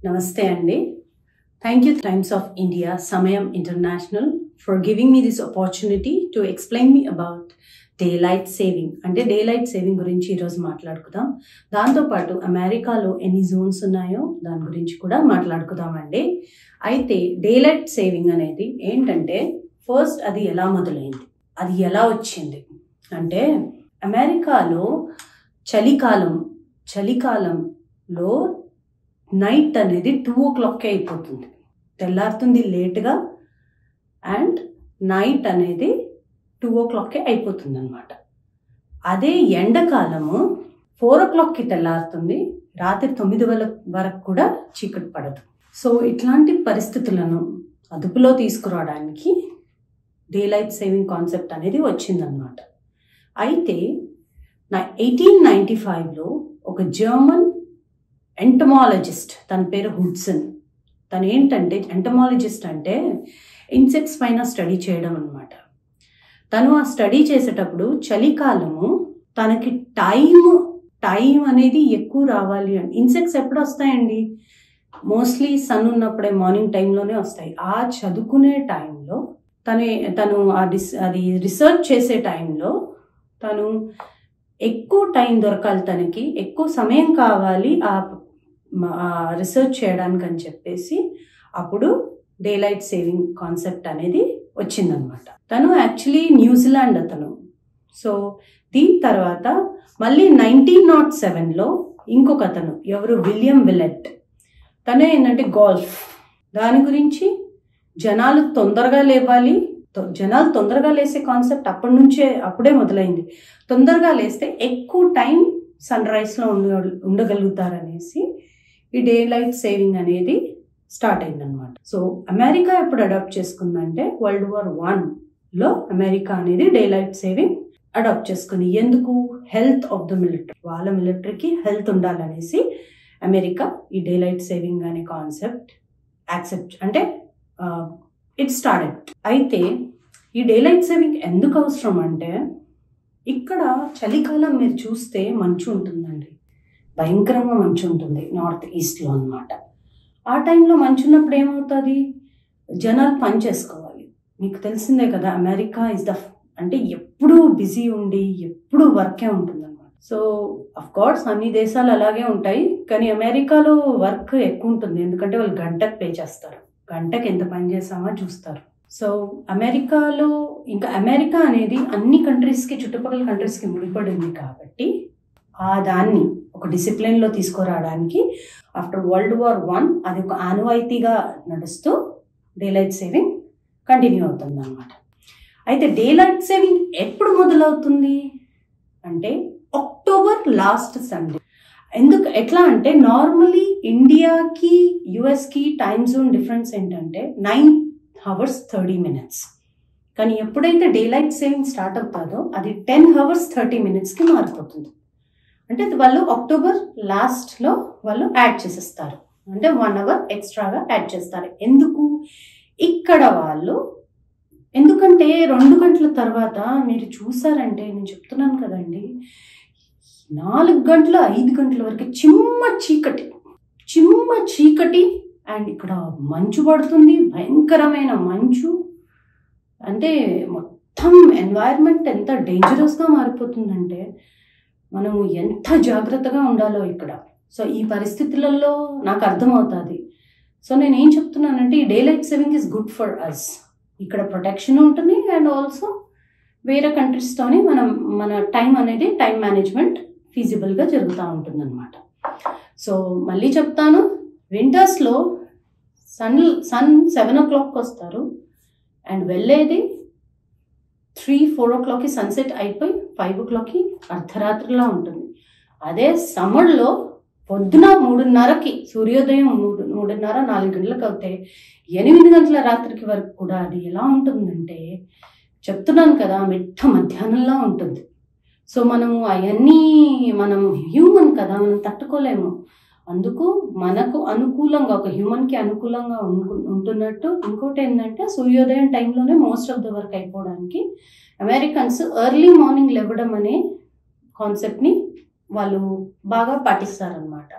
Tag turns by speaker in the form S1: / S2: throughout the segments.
S1: Namaste Andi. Thank you Times of India, Samayam International for giving me this opportunity to explain me about daylight saving. అంటే daylight saving గురించి ఈరోజు మాట్లాడుకుందాం. దాంతోపాటు అమెరికాలో ఎన్ని Jones ఉన్నాయో దాని గురించి కూడా మాట్లాడుకుందామండి. అయితే daylight saving అనేది ఏంటంటే ఫస్ట్ అది ఎలా మొదలైంది, అది ఎలా వచ్చింది అంటే అమెరికాలో చలికాలంలో నైట్ అనేది 2 o'clock అయిపోతుంది, తెల్లారుతుంది లేట్గా అండ్ నైట్ అనేది 2 o'clock అయిపోతుంది అనమాట. అదే ఎండాకాలము 4 o'clock తెల్లారుతుంది, రాత్రి 9 వరకు కూడా చీకటి పడదు. సో ఇట్లాంటి పరిస్థితులను అదుపులో తీసుకురావడానికి డేలైట్ సేవింగ్ కాన్సెప్ట్ అనేది వచ్చిందనమాట. అయితే 1895లో ఒక జర్మన్ ఎంటమాలజిస్ట్, తన పేరు హుడ్సన్. తను ఏంటంటే ఎంటమాలజిస్ట్ అంటే ఇన్సెక్ట్స్ పైన స్టడీ చేయడం అనమాట. తను ఆ స్టడీ చేసేటప్పుడు చలికాలము తనకి టైం అనేది ఎక్కువ రావాలి అని, ఇన్సెక్ట్స్ ఎప్పుడు వస్తాయండి, మోస్ట్లీ సన్ ఉన్నప్పుడే మార్నింగ్ టైంలోనే వస్తాయి. ఆ చదువుకునే టైంలో తను అది రీసెర్చ్ చేసే టైంలో తను ఎక్కువ టైం దొరకాలి, తనకి ఎక్కువ సమయం కావాలి ఆ రీసెర్చ్ చేయడానికి అని చెప్పేసి అప్పుడు డేలైట్ సేవింగ్ కాన్సెప్ట్ అనేది వచ్చిందనమాట. తను యాక్చువల్లీ న్యూజిలాండ్ అతను. సో దీని తర్వాత మళ్ళీ 1907లో ఇంకొక అతను ఎవరు, విలియం విల్లెట్. తను ఏంటంటే గోల్ఫ్, దాని గురించి జనాలు తొందరగా లేసే కాన్సెప్ట్ అప్పుడే మొదలైంది. తొందరగా లేస్తే ఎక్కువ టైం సన్ రైజ్లో ఉండగలుగుతారనేసి ఈ డేలైట్ సేవింగ్ అనేది స్టార్ట్ అయిందనమాట. సో అమెరికా ఎప్పుడు అడాప్ట్ చేసుకుందంటే World War Iలో అమెరికా అనేది డేలైట్ సేవింగ్ అడాప్ట్ చేసుకుంది. ఎందుకు? హెల్త్ ఆఫ్ ద మిలిటరీ, వాళ్ళ మిలిటరీకి హెల్త్ ఉండాలనేసి అమెరికా ఈ డేలైట్ సేవింగ్ అనే కాన్సెప్ట్ యాక్సెప్ట్ అంటే ఇట్ స్టార్టెడ్. అయితే ఈ డేలైట్ సేవింగ్ ఎందుకు అవసరం అంటే ఇక్కడ చలికాలం మీరు చూస్తే మంచు ఉంటుందండి, భయంకరంగా మంచు ఉంటుంది నార్త్ ఈస్ట్లో అనమాట. ఆ టైంలో మంచు ఉన్నప్పుడు ఏమవుతుంది, జనాలు పని చేసుకోవాలి. మీకు తెలిసిందే కదా, అమెరికా అంటే ఎప్పుడూ బిజీ ఉండి ఎప్పుడూ వర్కే ఉంటుందన్నమాట. సో అఫ్ కోర్స్ అన్ని దేశాలు అలాగే ఉంటాయి, కానీ అమెరికాలో వర్క్ ఎక్కువ ఉంటుంది. ఎందుకంటే వాళ్ళు గంటకు పే చేస్తారు, గంటకు ఎంత పని చేసామో చూస్తారు. సో అమెరికాలో ఇంకా అమెరికా అనేది అన్ని కంట్రీస్కి, చుట్టుపక్కల కంట్రీస్కి ముడిపడింది కాబట్టి దాన్ని ఒక డిసిప్లిన్లో తీసుకురావడానికి ఆఫ్టర్ World War I అది ఒక ఆనవాయితీగా నడుస్తూ డేలైట్ సేవింగ్ కంటిన్యూ అవుతుంది అనమాట. అయితే డేలైట్ సేవింగ్ ఎప్పుడు మొదలవుతుంది అంటే అక్టోబర్ లాస్ట్ సండే. ఎట్లా అంటే నార్మలీ ఇండియాకి యుఎస్కి టైమ్ జోన్ డిఫరెన్స్ ఏంటంటే 9 hours 30 minutes. కానీ ఎప్పుడైతే డేలైట్ సేవింగ్ స్టార్ట్ అవుతుందో అది 10 hours 30 minutesకి మారిపోతుంది. అంటే వాళ్ళు అక్టోబర్ లాస్ట్లో వాళ్ళు యాడ్ చేసేస్తారు, అంటే 1 hour ఎక్స్ట్రాగా యాడ్ చేస్తారు. ఇక్కడ వాళ్ళు ఎందుకంటే 2 గంటల తర్వాత మీరు చూసారంటే, నేను చెప్తున్నాను కదండి, 4 గంటల 5 గంటల వరకు చిమ్మ చీకటి అండ్ ఇక్కడ మంచు పడుతుంది, భయంకరమైన మంచు. అంటే మొత్తం ఎన్వైర్న్మెంట్ ఎంత డేంజరస్గా మారిపోతుందంటే మనము ఎంత జాగ్రత్తగా ఉండాలో ఇక్కడ. సో ఈ పరిస్థితులలో నాకు అర్థమవుతుంది. సో నేను ఏం చెప్తున్నానంటే ఈ daylight saving is good for us. ఇక్కడ ప్రొటెక్షన్ ఉంటుంది అండ్ ఆల్సో వేరే కంట్రీస్తోని మన టైం మేనేజ్మెంట్ ఫీజిబుల్గా జరుగుతూ ఉంటుందన్నమాట. సో మళ్ళీ చెప్తాను, వింటర్స్లో సన్ 7 o'clock వస్తారు అండ్ వెళ్ళేది 3-4 o'clockకి సన్సెట్ అయిపోయి 5 o'clockకి అర్ధరాత్రిలా ఉంటుంది. అదే సమ్మర్లో పొద్దున 3:30కి సూర్యోదయం, 3:30-4 గంటలకు అవుతే 8 గంటల రాత్రికి వరకు కూడా అది ఎలా ఉంటుందంటే చెప్తున్నాను కదా, మిట్ట మధ్యాహ్నంలా ఉంటుంది. సో మనం హ్యూమన్ కదా, మనం తట్టుకోలేము. అందుకు మనకు అనుకూలంగా, ఒక హ్యూమన్కి అనుకూలంగా ఉంటున్నట్టు ఇంకోటి ఏంటంటే సూర్యోదయం టైంలోనే మోస్ట్ ఆఫ్ ద వర్క్ అయిపోవడానికి అమెరికన్స్ ఎర్లీ మార్నింగ్ లేవడం అనే కాన్సెప్ట్ని వాళ్ళు బాగా పాటిస్తారనమాట.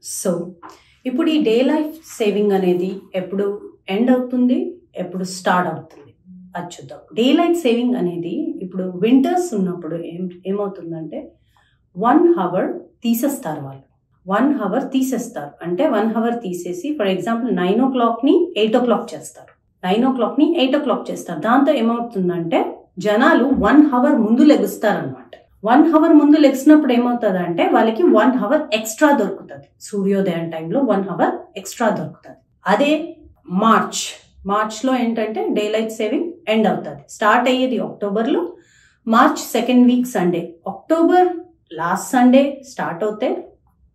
S1: సో ఇప్పుడు ఈ డే లైఫ్ సేవింగ్ అనేది ఎప్పుడు ఎండ్ అవుతుంది, ఎప్పుడు స్టార్ట్ అవుతుంది అది చూద్దాం. డే లైట్ సేవింగ్ అనేది ఇప్పుడు వింటర్స్ ఉన్నప్పుడు ఏమవుతుందంటే 1 hour తీసేస్తారు వాళ్ళు. 1 hour తీసేస్తారు అంటే 1 hour తీసేసి ఫర్ ఎగ్జాంపుల్ 9 o'clock ని 8 o'clock చేస్తారు. 9 o'clock ని 8 o'clock చేస్తారు. దాంతో ఏమవుతుందంటే జనాలు 1 hour ముందు లెగుస్తారు అనమాట. 1 hour ముందు లెగిసినప్పుడు ఏమవుతుంది అంటే వాళ్ళకి 1 hour ఎక్స్ట్రా దొరుకుతుంది. సూర్యోదయం టైంలో 1 hour ఎక్స్ట్రా దొరుకుతుంది. అదే మార్చ్లో ఏంటంటే డే లైట్ సేవింగ్ ఎండ్ అవుతుంది. స్టార్ట్ అయ్యేది అక్టోబర్లో, March 2nd week Sunday, October last Sunday start అవుతే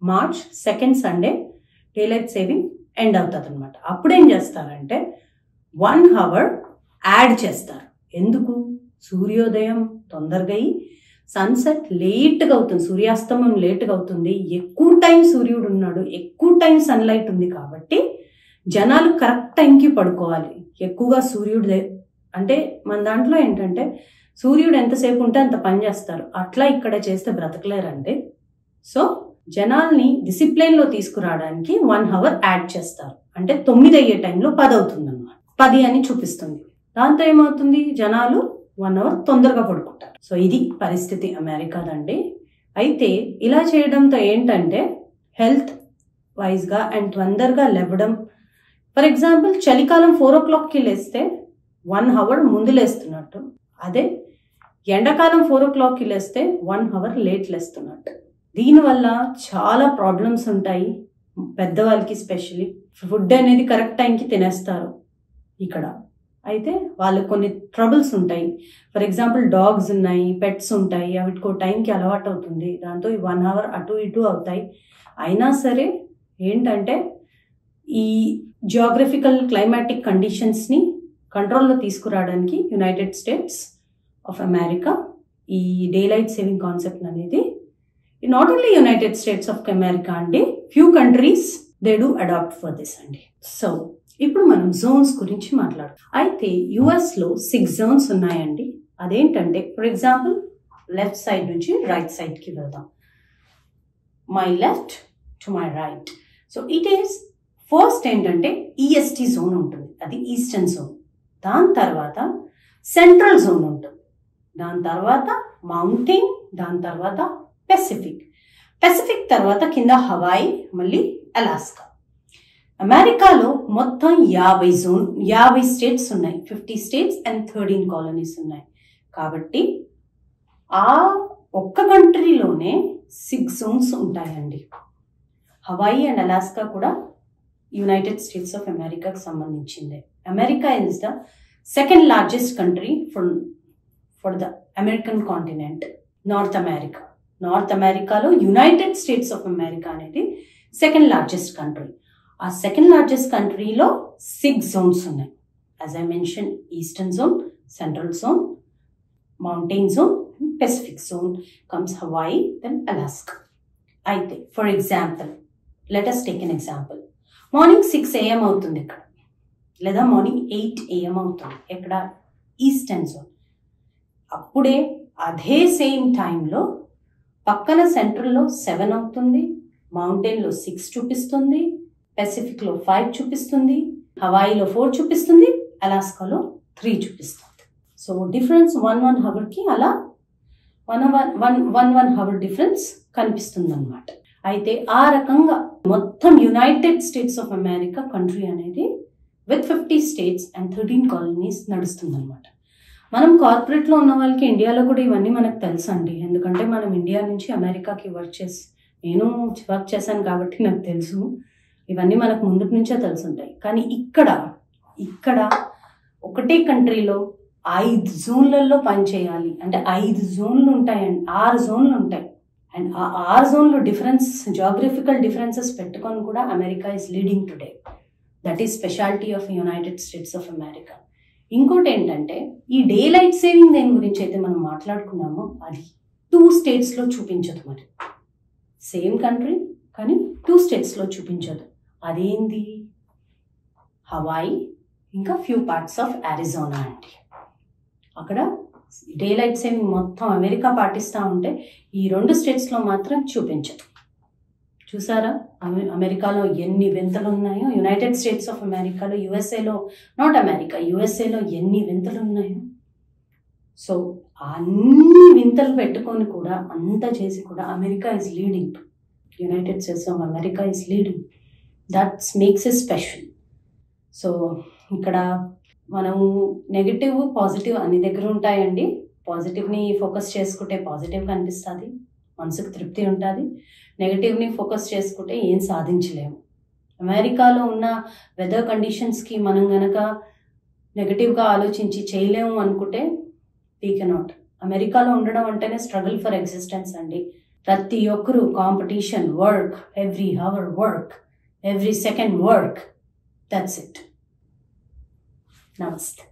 S1: March 2nd Sunday day light saving end అవుతుంది అనమాట. అప్పుడు ఏం చేస్తారంటే 1 hour యాడ్ చేస్తారు. ఎందుకు? సూర్యోదయం తొందరగా అయ్యి సన్సెట్ లేట్గా అవుతుంది, సూర్యాస్తమం లేట్గా అవుతుంది, ఎక్కువ టైం సూర్యుడు ఉన్నాడు, ఎక్కువ టైం సన్లైట్ ఉంది కాబట్టి జనాలు కరెక్ట్ టైంకి పడుకోవాలి. ఎక్కువగా సూర్యుడు అంటే మన దాంట్లో ఏంటంటే సూర్యుడు ఎంతసేపు ఉంటే అంత పని చేస్తారు, అట్లా ఇక్కడ చేస్తే బ్రతకలేరండి. సో జనాల్ని డిసిప్లిన్లో తీసుకురావడానికి 1 hour యాడ్ చేస్తారు. అంటే 9 అయ్యే టైంలో 10 అవుతుంది అనమాట. 10 అని చూపిస్తుంది. దాంతో ఏమవుతుంది, జనాలు 1 hour తొందరగా పడుకుంటారు. సో ఇది పరిస్థితి అమెరికాదండి. అయితే ఇలా చేయడంతో ఏంటంటే హెల్త్ వైజ్గా అండ్ తొందరగా లేవడం. ఫర్ ఎగ్జాంపుల్ చలికాలం 4 o'clockకి లేస్తే 1 hour ముందు లేస్తున్నట్టు, అదే ఎండాకాలం 4 o'clockకి లేస్తే 1 hour లేట్ లేస్తున్నట్టు. దీనివల్ల చాలా ప్రాబ్లమ్స్ ఉంటాయి పెద్దవాళ్ళకి. స్పెషల్లీ ఫుడ్ అనేది కరెక్ట్ టైంకి తినేస్తారు ఇక్కడ, అయితే వాళ్ళకి కొన్ని ట్రబుల్స్ ఉంటాయి. ఫర్ ఎగ్జాంపుల్ డాగ్స్ ఉన్నాయి, పెట్స్ ఉంటాయి, వాటికో టైంకి అలవాటు అవుతుంది. దాంతో 1 hour అటు ఇటు అవుతాయి. అయినా సరే ఏంటంటే ఈ జియోగ్రఫికల్ క్లైమాటిక్ కండిషన్స్ని కంట్రోల్లో తీసుకురావడానికి యునైటెడ్ స్టేట్స్ ఆఫ్ అమెరికా ఈ డే లైట్ సేవింగ్ కాన్సెప్ట్ అనేది not only United States of America అండి, few countries they do adapt for this అండి. సో ఇప్పుడు మనం జోన్స్ గురించి మాట్లాడుతాం. అయితే యుఎస్లో 6 zones ఉన్నాయండి. అదేంటంటే ఫర్ ఎగ్జాంపుల్ లెఫ్ట్ సైడ్ నుంచి రైట్ సైడ్కి వెళ్దాం. My left to my right. So it is first ఏంటంటే ఈఎస్టీ జోన్ ఉంటుంది, అది ఈస్టర్న్ జోన్. దాని తర్వాత సెంట్రల్ జోన్ ఉంటుంది, దాని తర్వాత మౌంటైన్, దాని తర్వాత పెసిఫిక్ తర్వాత కింద హవాయి, మళ్ళీ అలాస్కా. అమెరికాలో మొత్తం 50 స్టేట్స్ ఉన్నాయి. 50 states and 13 colonies ఉన్నాయి. కాబట్టి ఆ ఒక్క కంట్రీలోనే 6 zones ఉంటాయండి. హవాయి అండ్ అలాస్కా కూడా యునైటెడ్ స్టేట్స్ ఆఫ్ అమెరికాకి సంబంధించిందే. America is the second largest country for the American continent, North అమెరికాలో యునైటెడ్ స్టేట్స్ ఆఫ్ అమెరికా అనేది సెకండ్ లార్జెస్ట్ కంట్రీ. ఆ సెకండ్ లార్జెస్ట్ కంట్రీలో 6 zones ఉన్నాయి. As I mention, eastern zone, central zone, mountain zone, Pacific zone comes Hawaii, then Alaska. అయితే for example let us take an example. Morning 6 AM అవుతుంది ఇక్కడ, లేదా morning 8 AM అవుతుంది ఎక్కడ, eastern zone. అప్పుడే అదే సేమ్ టైంలో పక్కన సెంట్రల్లో 7 అవుతుంది, మౌంటైన్లో 6 చూపిస్తుంది, పెసిఫిక్లో 5 చూపిస్తుంది, హవాయిలో 4 చూపిస్తుంది, అలాస్కాలో 3 చూపిస్తుంది. సో డిఫరెన్స్ 1 hourకి అలా 1 hour డిఫరెన్స్ కనిపిస్తుంది అనమాట. అయితే ఆ రకంగా మొత్తం United States of America country అనేది విత్ 50 states and 13 colonies నడుస్తుంది అనమాట. మనం కార్పొరేట్లో ఉన్న వాళ్ళకి ఇండియాలో కూడా ఇవన్నీ మనకు తెలుసు అండి, ఎందుకంటే మనం ఇండియా నుంచి అమెరికాకి నేను వర్క్ చేశాను కాబట్టి నాకు తెలుసు. ఇవన్నీ మనకు ముందు నుంచే తెలుసుంటాయి. కానీ ఇక్కడ ఒకటే కంట్రీలో 5 జోన్లలో పనిచేయాలి అంటే 5 జోన్లు ఉంటాయండి, 6 జోన్లు ఉంటాయి. అండ్ ఆ 6 జోన్లు జియోగ్రఫికల్ డిఫరెన్సెస్ పెట్టుకొని కూడా America is leading today. That is speciality of United States of America. ఇంకోటి ఏంటంటే ఈ డే లైట్ సేవింగ్ దేని గురించి అయితే మనం మాట్లాడుకున్నామో అది 2 స్టేట్స్లో చూపించదు. మరి సేమ్ కంట్రీ కానీ 2 స్టేట్స్లో చూపించదు. అదేంది? హవాయి ఇంకా ఫ్యూ పార్ట్స్ ఆఫ్ అరిజోనా అండి. అక్కడ డే లైట్ సేవింగ్ మొత్తం అమెరికా పాటిస్తూ ఉంటే ఈ 2 స్టేట్స్లో మాత్రం చూపించదు. చూసారా అమెరికాలో ఎన్ని వింతలు ఉన్నాయో, యునైటెడ్ స్టేట్స్ ఆఫ్ అమెరికాలో, యుఎస్ఏలో, నాట్ అమెరికా, యుఎస్ఏలో ఎన్ని వింతలు ఉన్నాయో. సో అన్ని వింతలు పెట్టుకొని కూడా, అంతా చేసి కూడా America is leading, United States of America is leading. That's makes it special. So ఇక్కడ మనము నెగిటివ్ పాజిటివ్ అన్ని దగ్గర ఉంటాయండి. పాజిటివ్ని ఫోకస్ చేసుకుంటే పాజిటివ్ కనిపిస్తుంది, మనసుకు తృప్తి ఉంటుంది. నెగిటివ్ని ఫోకస్ చేసుకుంటే ఏం సాధించలేము. అమెరికాలో ఉన్న వెదర్ కండిషన్స్కి మనం గనక నెగిటివ్గా ఆలోచించి చేయలేము అనుకుంటే వీ కెనాట్. అమెరికాలో ఉండడం అంటేనే స్ట్రగుల్ ఫర్ ఎగ్జిస్టెన్స్ అండి. ప్రతి ఒక్కరు competition, work, every hour work, every second work. That's it. నమస్తే.